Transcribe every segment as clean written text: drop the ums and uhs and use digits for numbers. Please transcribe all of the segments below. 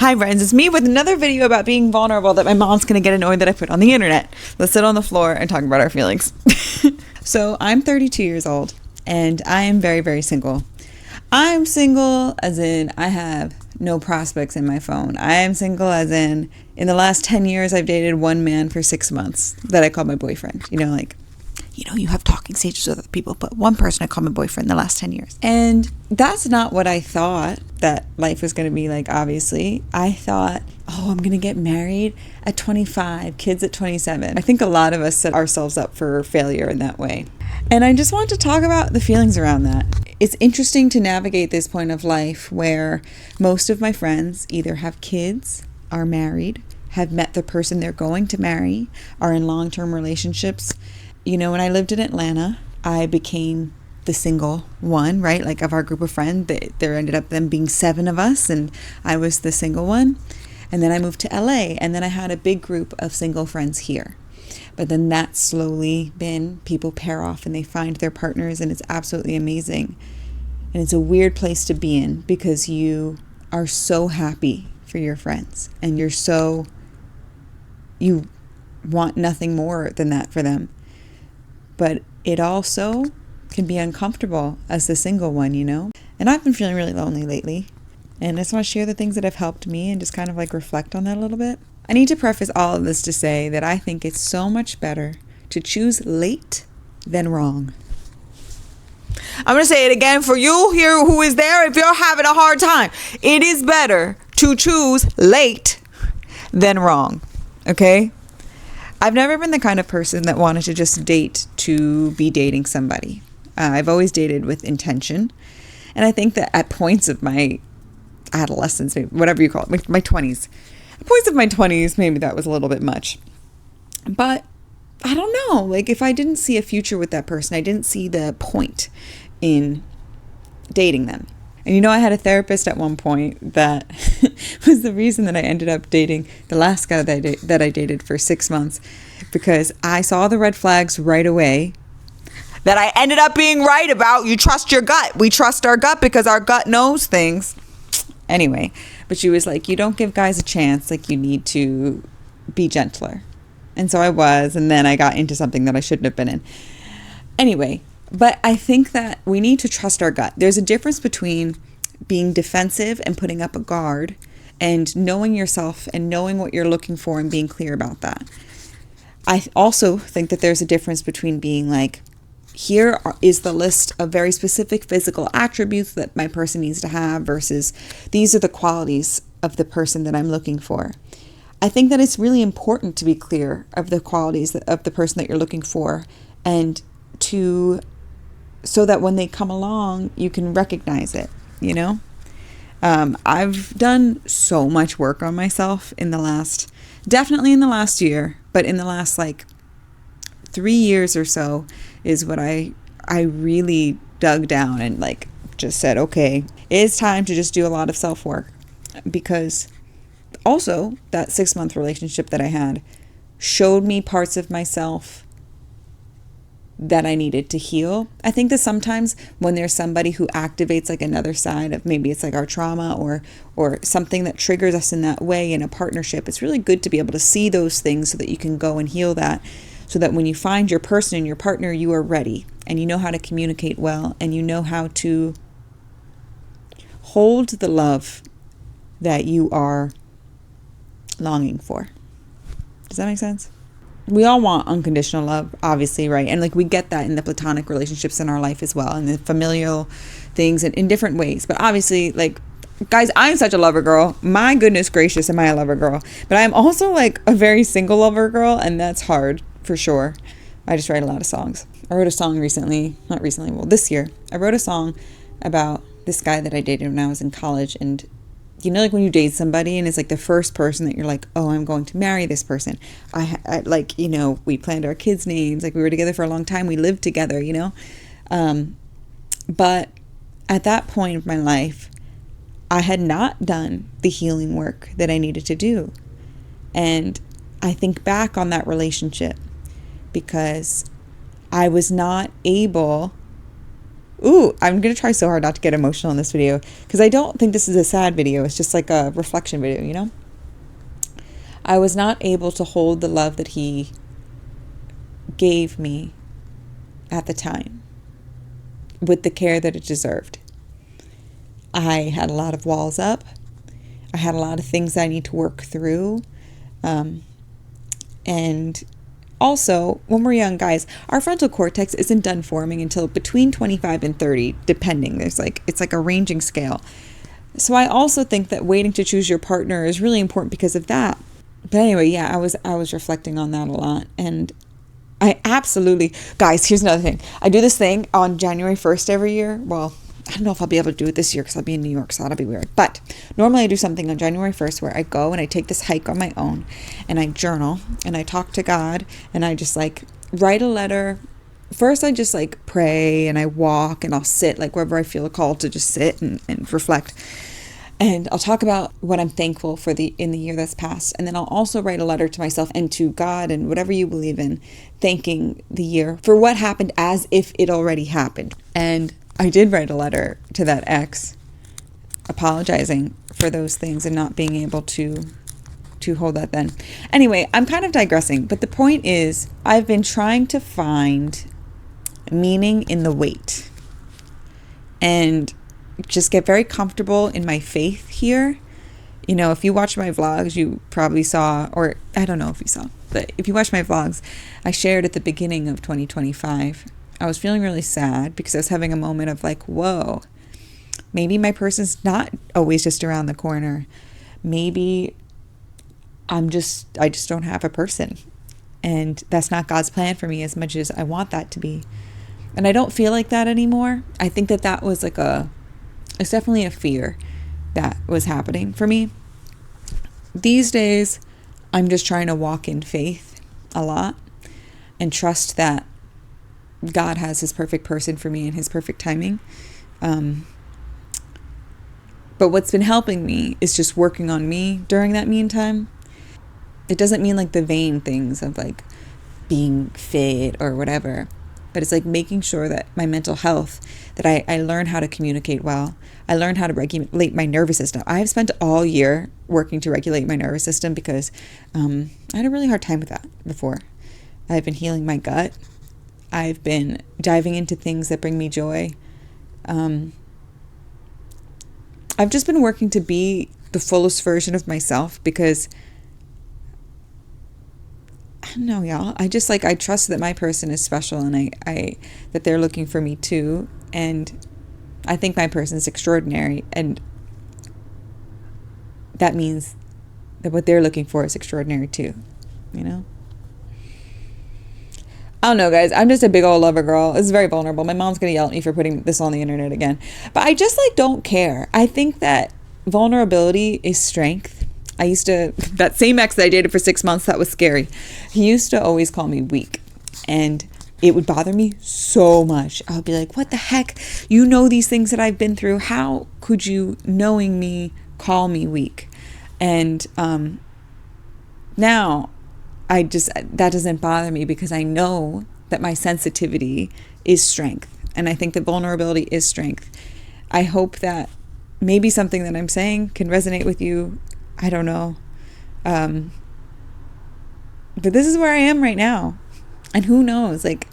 Hi friends, it's me with another video about being vulnerable that my mom's gonna get annoyed that I put on the internet. Let's sit on the floor and talk about our feelings. So I'm 32 years old and I am very, very single. I'm single as in I have no prospects in my phone. I am single as in the last 10 years I've dated one man for 6 months that I call my boyfriend. You have talking stages with other people, but one person I call my boyfriend the last 10 years. And that's not what I thought that life was going to be like, obviously. I thought, I'm going to get married at 25, kids at 27. I think a lot of us set ourselves up for failure in that way. And I just want to talk about the feelings around that. It's interesting to navigate this point of life where most of my friends either have kids, are married, have met the person they're going to marry, are in long-term relationships. When I lived in Atlanta, I became the single one, right? Like of our group of friends, there ended up them being 7 of us and I was the single one. And then I moved to LA and then I had a big group of single friends here. But then that's slowly people pair off and they find their partners and it's absolutely amazing. And it's a weird place to be in because you are so happy for your friends and you want nothing more than that for them. But it also can be uncomfortable as the single one, And I've been feeling really lonely lately. And I just want to share the things that have helped me and just kind of like reflect on that a little bit. I need to preface all of this to say that I think it's so much better to choose late than wrong. I'm going to say it again for you here who is there. If you're having a hard time, it is better to choose late than wrong. Okay? I've never been the kind of person that wanted to just date to be dating somebody. I've always dated with intention. And I think that at points of my adolescence, whatever you call it, my 20s, at points of my 20s, maybe that was a little bit much. But I don't know. Like if I didn't see a future with that person, I didn't see the point in dating them. And I had a therapist at one point that was the reason that I ended up dating the last guy that I dated for 6 months, because I saw the red flags right away that I ended up being right about. You trust your gut. We trust our gut because our gut knows things. Anyway, but she was like, you don't give guys a chance. Like you need to be gentler. And so I was, and then I got into something that I shouldn't have been in. Anyway. But I think that we need to trust our gut. There's a difference between being defensive and putting up a guard and knowing yourself and knowing what you're looking for and being clear about that. I also think that there's a difference between being like, here is the list of very specific physical attributes that my person needs to have versus these are the qualities of the person that I'm looking for. I think that it's really important to be clear of the qualities of the person that you're looking for and so that when they come along, you can recognize it, I've done so much work on myself definitely in the last year, but in the last 3 years or so is what I really dug down and just said, okay, it's time to just do a lot of self-work, because also that 6-month relationship that I had showed me parts of myself that I needed to heal. I think that sometimes when there's somebody who activates another side of maybe it's our trauma or something that triggers us in that way in a partnership, it's really good to be able to see those things so that you can go and heal that, so that when you find your person and your partner, you are ready and you know how to communicate well and you know how to hold the love that you are longing for. Does that make sense? We all want unconditional love, obviously, right? And we get that in the platonic relationships in our life as well, and the familial things in different ways. But obviously, guys, I'm such a lover girl. My goodness gracious, am I a lover girl? But I'm also a very single lover girl, and that's hard for sure. I just write a lot of songs. I wrote a song this year. I wrote a song about this guy that I dated when I was in college, and when you date somebody and it's the first person that you're like, oh, I'm going to marry this person. We planned our kids' names. We were together for a long time. We lived together, But at that point of my life, I had not done the healing work that I needed to do. And I think back on that relationship because I was not able Ooh, I'm going to try so hard not to get emotional in this video because I don't think this is a sad video. It's just like a reflection video, you know? I was not able to hold the love that he gave me at the time with the care that it deserved. I had a lot of walls up. I had a lot of things I need to work through. And also, when we're young, guys, our frontal cortex isn't done forming until between 25 and 30, depending. It's like a ranging scale. So I also think that waiting to choose your partner is really important because of that. But anyway, yeah, I was reflecting on that a lot. And I absolutely, guys, here's another thing. I do this thing on January 1st every year. Well, I don't know if I'll be able to do it this year because I'll be in New York, so that'll be weird. But normally I do something on January 1st where I go and I take this hike on my own and I journal and I talk to God and I just like write a letter. First, I just like pray and I walk and I'll sit like wherever I feel called to just sit and reflect. And I'll talk about what I'm thankful for in the year that's passed. And then I'll also write a letter to myself and to God and whatever you believe in, thanking the year for what happened as if it already happened. And I did write a letter to that ex apologizing for those things and not being able to hold that then. Anyway, I'm kind of digressing, but the point is I've been trying to find meaning in the wait and just get very comfortable in my faith here. You know, if you watch my vlogs, you probably saw, or I don't know if you saw, but if you watch my vlogs, I shared at the beginning of 2025, I was feeling really sad because I was having a moment of like, whoa, maybe my person's not always just around the corner. Maybe I just don't have a person. And that's not God's plan for me as much as I want that to be. And I don't feel like that anymore. I think that was like it's definitely a fear that was happening for me. These days, I'm just trying to walk in faith a lot and trust that God has his perfect person for me and his perfect timing. But what's been helping me is just working on me during that meantime. It doesn't mean like the vain things of like being fit or whatever, but it's like making sure that my mental health, that I learn how to communicate well. I learn how to regulate my nervous system. I've spent all year working to regulate my nervous system because I had a really hard time with that before. I've been healing my gut. I've been diving into things that bring me joy. I've just been working to be the fullest version of myself because I don't know, y'all. I trust that my person is special and I that they're looking for me too. And I think my person is extraordinary. And that means that what they're looking for is extraordinary too, you know? I don't know, guys. I'm just a big old lover girl. It's very vulnerable. My mom's going to yell at me for putting this on the internet again. But I just don't care. I think that vulnerability is strength. That same ex that I dated for 6 months, that was scary. He used to always call me weak. And it would bother me so much. I would be like, what the heck? You know these things that I've been through. How could you, knowing me, call me weak? And now that doesn't bother me because I know that my sensitivity is strength. And I think that vulnerability is strength. I hope that maybe something that I'm saying can resonate with you. I don't know. But this is where I am right now. And who knows, like,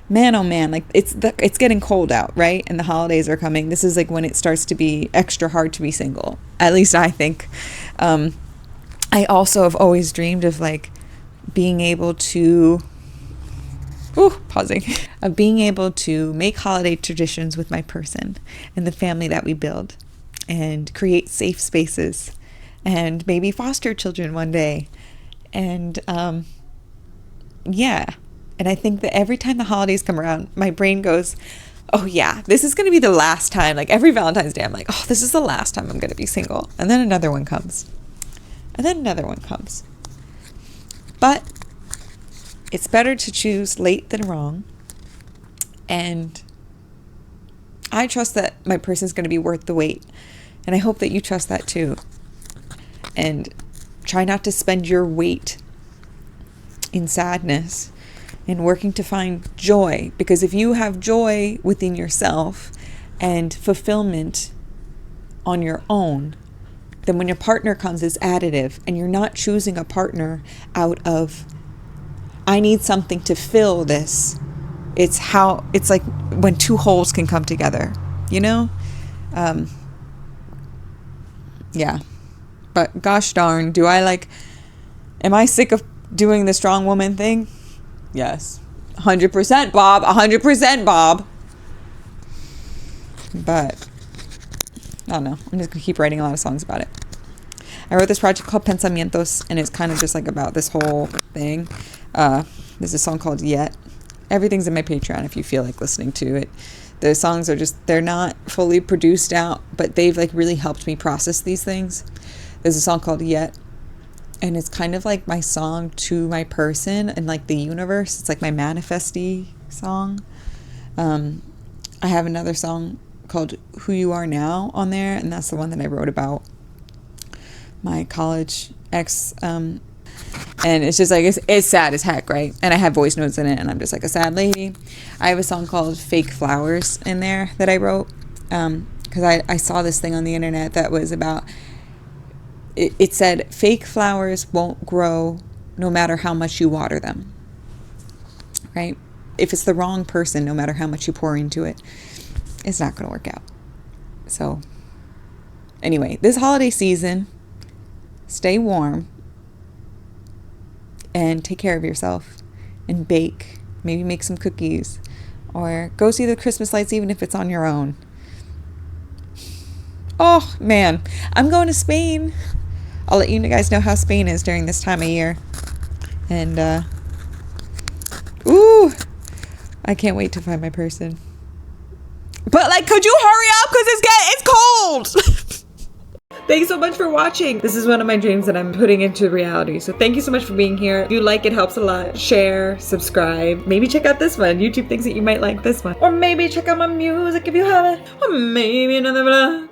man, oh man, like it's getting cold out, right? And the holidays are coming. This is like when it starts to be extra hard to be single. At least I think. I also have always dreamed of like being able to, of being able to make holiday traditions with my person and the family that we build and create safe spaces and maybe foster children one day. And yeah. And I think that every time the holidays come around, my brain goes, oh yeah, this is going to be the last time. Like every Valentine's Day, I'm like, oh, this is the last time I'm going to be single. And then another one comes. And then another one comes. But it's better to choose late than wrong. And I trust that my person is going to be worth the wait. And I hope that you trust that too. And try not to spend your wait in sadness and working to find joy. Because if you have joy within yourself and fulfillment on your own, then when your partner comes, it's additive, and you're not choosing a partner out of, I need something to fill this. It's like when two wholes can come together, you know? Yeah. But gosh darn, am I sick of doing the strong woman thing? Yes. 100% Bob. 100% Bob. But I don't know. I'm just going to keep writing a lot of songs about it. I wrote this project called Pensamientos, and it's kind of just like about this whole thing. There's a song called Yet. Everything's in my Patreon if you feel like listening to it. The songs are they're not fully produced out, but they've like really helped me process these things. There's a song called Yet, and it's kind of like my song to my person and like the universe. It's like my manifesty song. I have another song called Who You Are Now on there, and that's the one that I wrote about my college ex. And it's just like, it's sad as heck, right? And I have voice notes in it, and I'm just like a sad lady. I have a song called Fake Flowers in there that I wrote, because I saw this thing on the internet that was about, it said, fake flowers won't grow no matter how much you water them, right? If it's the wrong person, no matter how much you pour into it, it's not going to work out. So anyway, this holiday season, stay warm. And take care of yourself and bake. Maybe make some cookies. Or go see the Christmas lights even if it's on your own. Oh, man. I'm going to Spain. I'll let you guys know how Spain is during this time of year. And, I can't wait to find my person. But, like, could you hurry up? Because it's cold! Thanks so much for watching. This is one of my dreams that I'm putting into reality. So thank you so much for being here. If you like it, helps a lot. Share, subscribe. Maybe check out this one. YouTube thinks that you might like this one. Or maybe check out my music if you haven't. Or maybe another vlog.